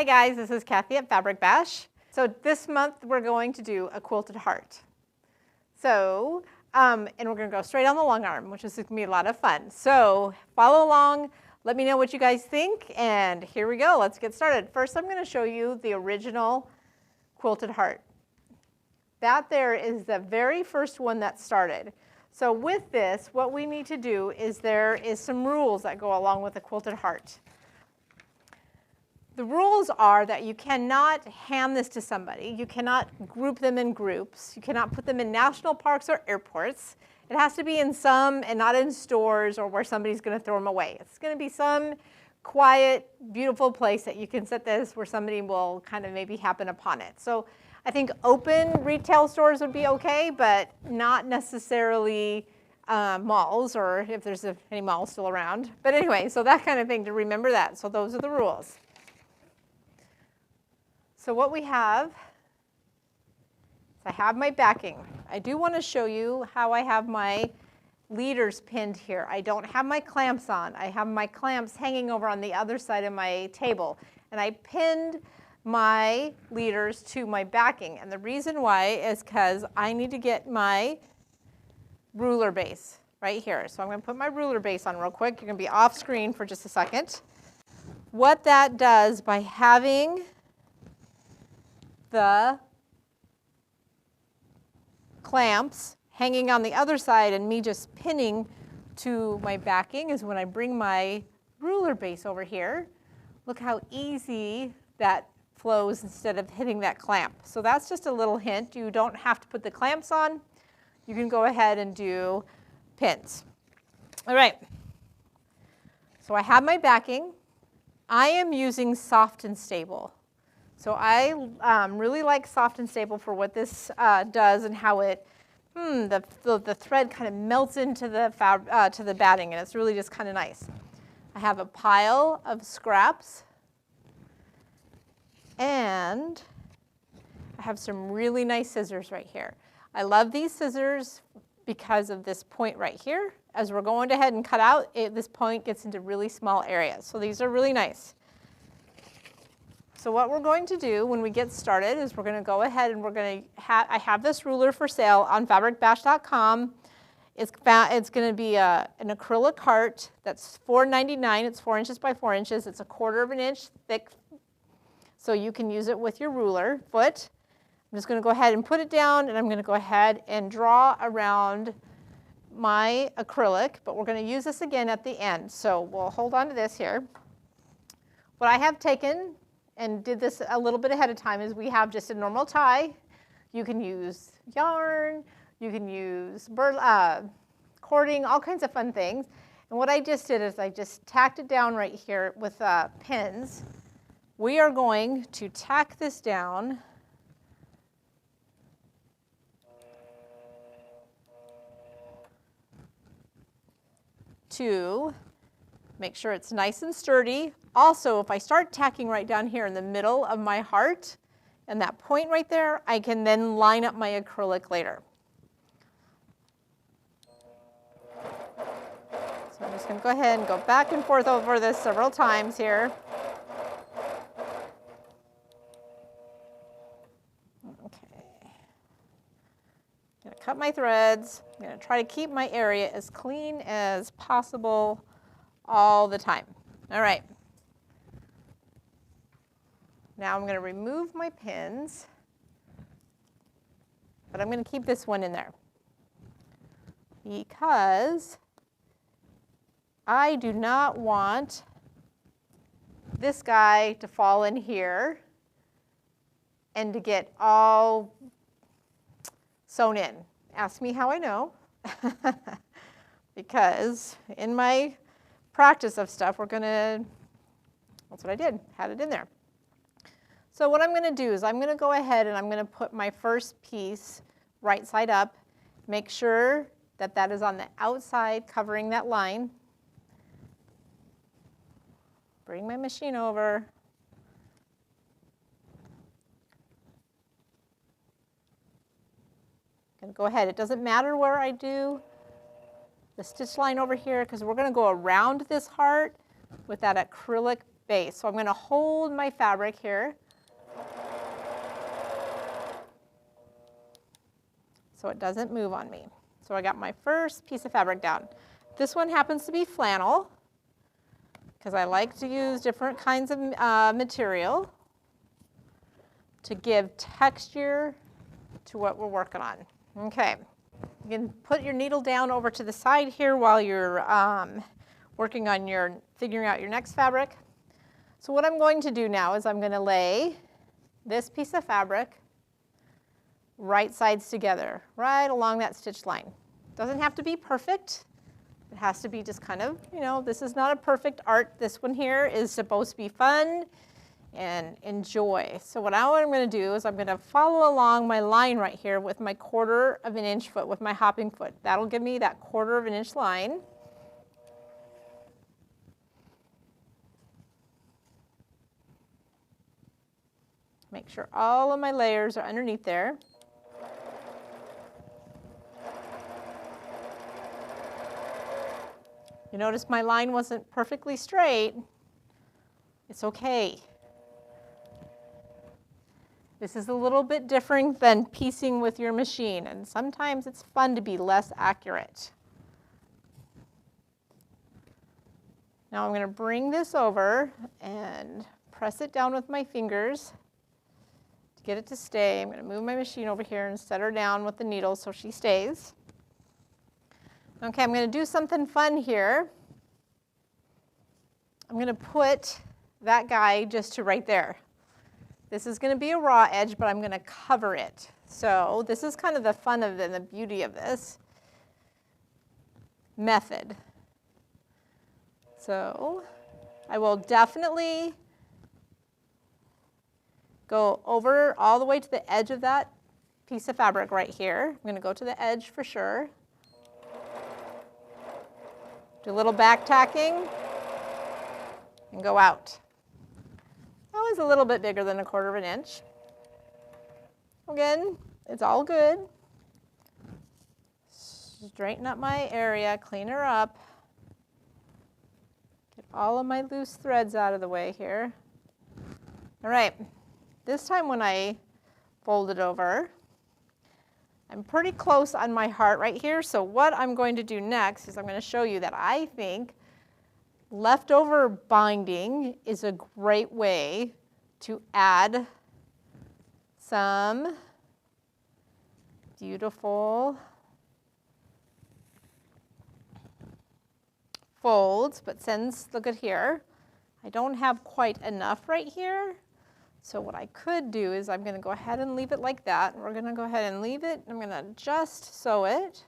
guys, this is Kathy at Fabric Bash. So this month we're going to do a quilted heart. So, and we're going to go straight on the long arm, which is going to be a lot of fun. So follow along, let me know what you guys think, and here we go. Let's get started. First I'm going to show you the original quilted heart. That there is the very first one that started. So with this, what we need to do is there is some rules that go along with a quilted heart. The rules are that you cannot hand this to somebody. You cannot group them in groups. You cannot put them in national parks or airports. It has to be in some and not in stores or where somebody's going to throw them away. It's going to be some quiet, beautiful place that you can set this where somebody will kind of maybe happen upon it. So I think open retail stores would be okay, but not necessarily malls, or if there's any malls still around. But anyway, so that kind of thing, to remember that. So those are the rules. So what we have is I have my backing. I do want to show you how I have my leaders pinned here. I don't have my clamps on. I have my clamps hanging over on the other side of my table. And I pinned my leaders to my backing. And the reason why is because I need to get my ruler base right here. So I'm going to put my ruler base on real quick. You're going to be off screen for just a second. What that does by having the clamps hanging on the other side and me just pinning to my backing is when I bring my ruler base over here. Look how easy that flows instead of hitting that clamp. So that's just a little hint. You don't have to put the clamps on. You can go ahead and do pins. All right. So I have my backing. I am using soft and stable. So I really like soft and stable for what this does and how it, the thread kind of melts into the to the batting, and it's really just kind of nice. I have a pile of scraps, and I have some really nice scissors right here. I love these scissors because of this point right here. As we're going ahead and cut out, this point gets into really small areas. So these are really nice. So what we're going to do when we get started is we're going to go ahead and we're going to I have this ruler for sale on fabricbash.com. It's going to be an acrylic heart that's $4.99. It's 4 inches by 4 inches. It's 1/4 of an inch thick. So you can use it with your ruler foot. I'm just going to go ahead and put it down, and I'm going to go ahead and draw around my acrylic, but we're going to use this again at the end. So we'll hold on to this here. What I have taken and did this a little bit ahead of time is we have just a normal tie. You can use yarn, you can use cording, all kinds of fun things. And what I just did is I just tacked it down right here with pins. We are going to tack this down to make sure it's nice and sturdy. Also, if I start tacking right down here in the middle of my heart and that point right there, I can then line up my acrylic later. So I'm just going to go ahead and go back and forth over this several times here. Okay. I'm going to cut my threads. I'm going to try to keep my area as clean as possible all the time. All right. Now I'm going to remove my pins, but I'm going to keep this one in there because I do not want this guy to fall in here and to get all sewn in. Ask me how I know, because in my practice of stuff, that's what I did, had it in there. So what I'm going to do is I'm going to go ahead and I'm going to put my first piece right side up, make sure that that is on the outside covering that line. Bring my machine over. I'm going to go ahead. It doesn't matter where I do the stitch line over here because we're going to go around this heart with that acrylic base. So I'm going to hold my fabric here. So it doesn't move on me. So I got my first piece of fabric down. This one happens to be flannel because I like to use different kinds of material to give texture to what we're working on. Okay, you can put your needle down over to the side here while you're working on figuring out your next fabric. So what I'm going to do now is I'm going to lay this piece of fabric right sides together, right along that stitch line. Doesn't have to be perfect. It has to be just kind of, you know, this is not a perfect art. This one here is supposed to be fun and enjoy. So what I'm going to do is I'm going to follow along my line right here with my 1/4 of an inch foot, with my hopping foot. That'll give me that 1/4 of an inch line. Make sure all of my layers are underneath there. You notice my line wasn't perfectly straight. It's okay. This is a little bit different than piecing with your machine, and sometimes it's fun to be less accurate. Now I'm going to bring this over and press it down with my fingers to get it to stay. I'm going to move my machine over here and set her down with the needle so she stays. Okay, I'm going to do something fun here. I'm going to put that guy just to right there. This is going to be a raw edge, but I'm going to cover it. So this is kind of the fun of it and the beauty of this method. So I will definitely go over all the way to the edge of that piece of fabric right here. I'm going to go to the edge for sure. Do a little back tacking and go out. That was a little bit bigger than 1/4 of an inch. Again, it's all good. Straighten up my area, clean her up. Get all of my loose threads out of the way here. All right, this time when I fold it over, I'm pretty close on my heart right here, so what I'm going to do next is I'm going to show you that I think leftover binding is a great way to add some beautiful folds, but since, look at here, I don't have quite enough right here. So what I could do is I'm going to go ahead and leave it like that. We're going to go ahead and leave it. I'm going to just sew it.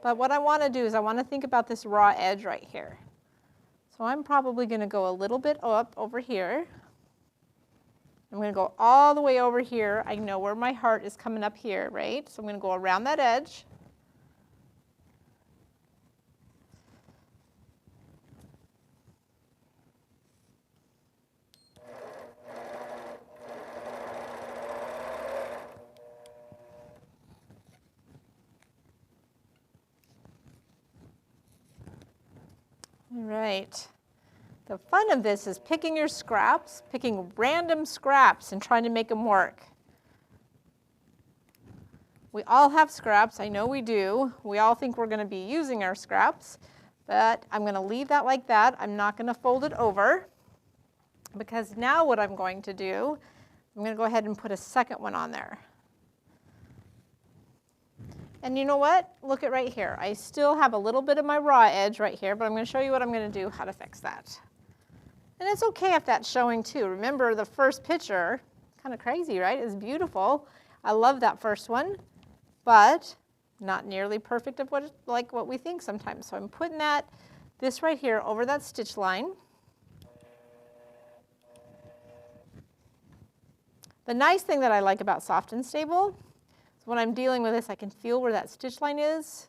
But what I want to do is I want to think about this raw edge right here. So I'm probably going to go a little bit up over here. I'm going to go all the way over here. I know where my heart is coming up here, right? So I'm going to go around that edge. All right. The fun of this is picking your scraps, picking random scraps and trying to make them work. We all have scraps, I know we do. We all think we're going to be using our scraps, but I'm going to leave that like that. I'm not going to fold it over because now what I'm going to do, I'm going to go ahead and put a second one on there. And you know what? Look at right here. I still have a little bit of my raw edge right here, but I'm going to show you what I'm going to do, how to fix that. And it's okay if that's showing too. Remember the first picture, kind of crazy, right? It's beautiful. I love that first one, but not nearly perfect of like what we think sometimes. So I'm putting this right here over that stitch line. The nice thing that I like about Soft and Stable, when I'm dealing with this, I can feel where that stitch line is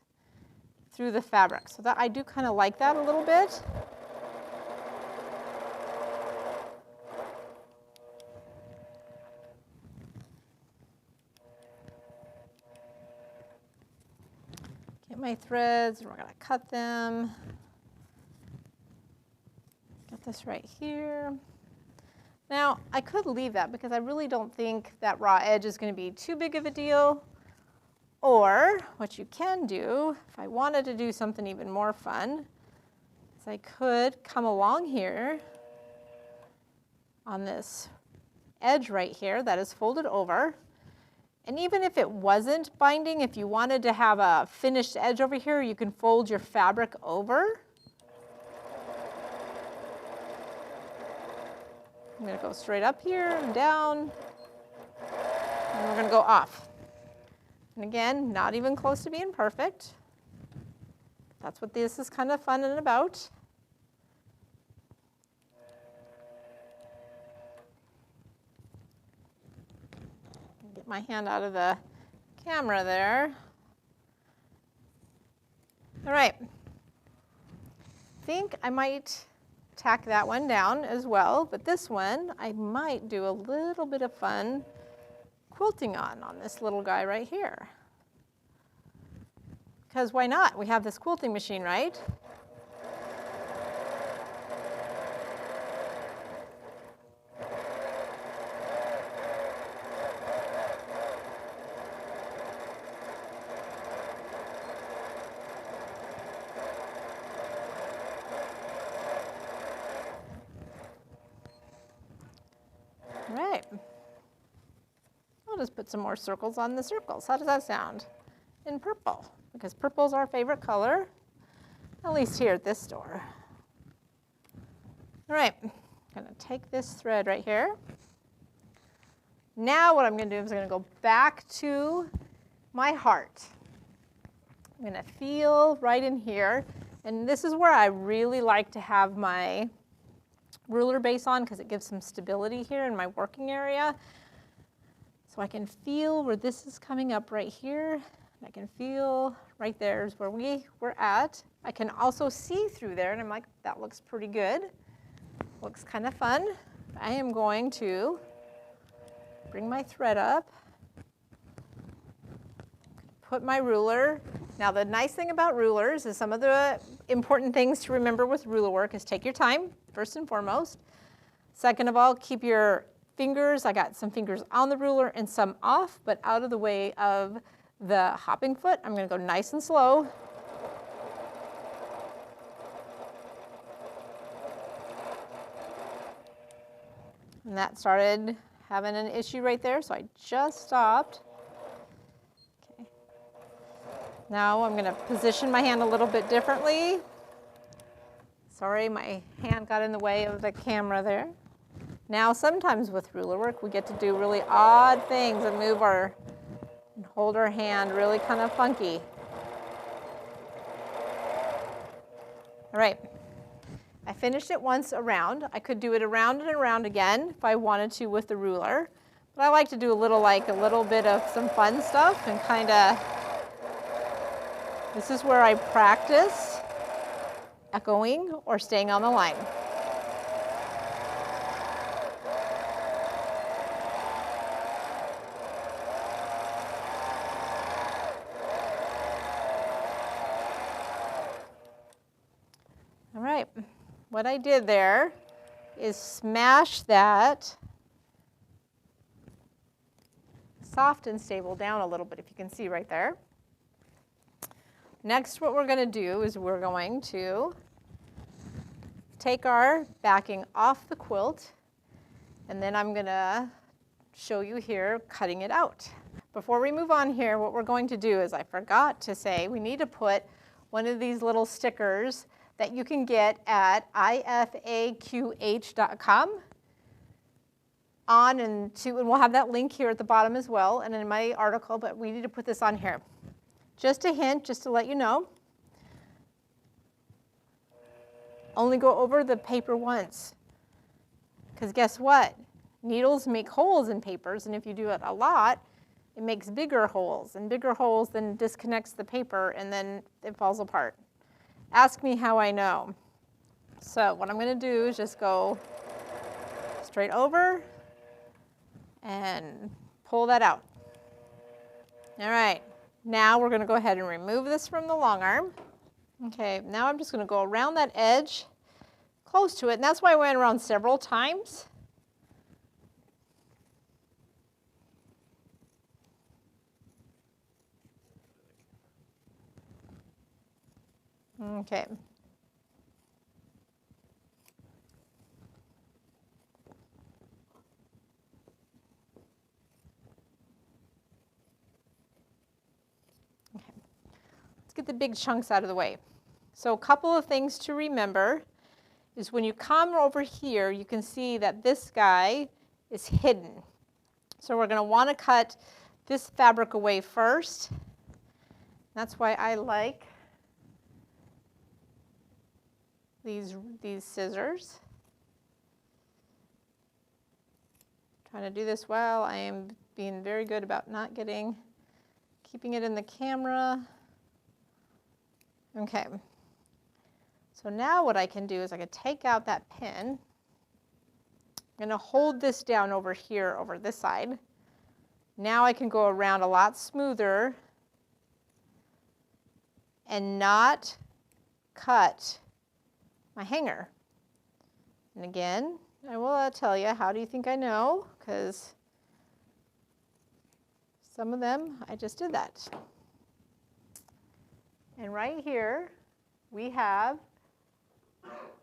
through the fabric. So that I do kind of like that a little bit. Get my threads, and we're going to cut them. Get this right here. Now, I could leave that because I really don't think that raw edge is going to be too big of a deal. Or what you can do, if I wanted to do something even more fun, is I could come along here on this edge right here that is folded over. And even if it wasn't binding, if you wanted to have a finished edge over here, you can fold your fabric over. I'm going to go straight up here and down, and we're going to go off. And again, not even close to being perfect. That's what this is kind of fun and about. Get my hand out of the camera there. All right. I think I might tack that one down as well, but this one I might do a little bit of fun quilting on this little guy right here. Because why not? We have this quilting machine, right? Right. I'll just put some more circles on the circles. How does that sound? In purple, because purple is our favorite color, at least here at this store. All right, I'm going to take this thread right here. Now what I'm going to do is I'm going to go back to my heart. I'm going to feel right in here, and this is where I really like to have my ruler base on because it gives some stability here in my working area. So I can feel where this is coming up right here. And I can feel right there is where we were at. I can also see through there, and I'm like, that looks pretty good. Looks kind of fun. I am going to bring my thread up, put my ruler. Now the nice thing about rulers is some of the important things to remember with ruler work is take your time, first and foremost. Second of all, keep your fingers, I got some fingers on the ruler and some off, but out of the way of the hopping foot. I'm going to go nice and slow. And that started having an issue right there, so I just stopped. Okay. Now I'm going to position my hand a little bit differently. Sorry, my hand got in the way of the camera there. Now sometimes with ruler work we get to do really odd things and move our, and hold our hand really kind of funky. All right, I finished it once around. I could do it around and around again if I wanted to with the ruler, but I like to do a little bit of some fun stuff and kind of, this is where I practice echoing or staying on the line. All right, what I did there is smash that soft and stable down a little bit, if you can see right there. Next, what we're going to do is we're going to take our backing off the quilt, and then I'm going to show you here cutting it out. Before we move on here, what we're going to do is, I forgot to say, we need to put one of these little stickers that you can get at ifaqh.com on and we'll have that link here at the bottom as well and in my article, but we need to put this on here. Just a hint, just to let you know. Only go over the paper once, because guess what? Needles make holes in papers, and if you do it a lot, it makes bigger holes, and bigger holes then disconnects the paper, and then it falls apart. Ask me how I know. So what I'm going to do is just go straight over and pull that out. All right, now we're going to go ahead and remove this from the long arm. Okay, now I'm just going to go around that edge, close to it, and that's why I went around several times. Okay. Let's get the big chunks out of the way. So a couple of things to remember is when you come over here, you can see that this guy is hidden. So we're going to want to cut this fabric away first. That's why I like these scissors. Trying to do this while I am being very good about not keeping it in the camera. Okay. So now what I can do is I can take out that pin. I'm going to hold this down over here, over this side. Now I can go around a lot smoother and not cut my hanger. And again, I will tell you, how do you think I know? Because some of them, I just did that. And right here, we have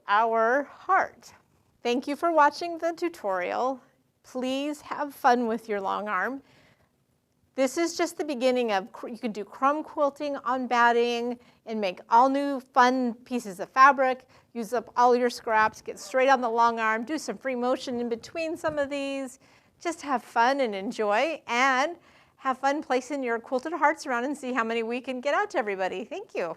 our heart. Thank you for watching the tutorial. Please have fun with your long arm. This is just the beginning of, you can do crumb quilting on batting and make all new fun pieces of fabric, use up all your scraps, get straight on the long arm, do some free motion in between some of these. Just have fun and enjoy, and have fun placing your quilted hearts around and see how many we can get out to everybody. Thank you.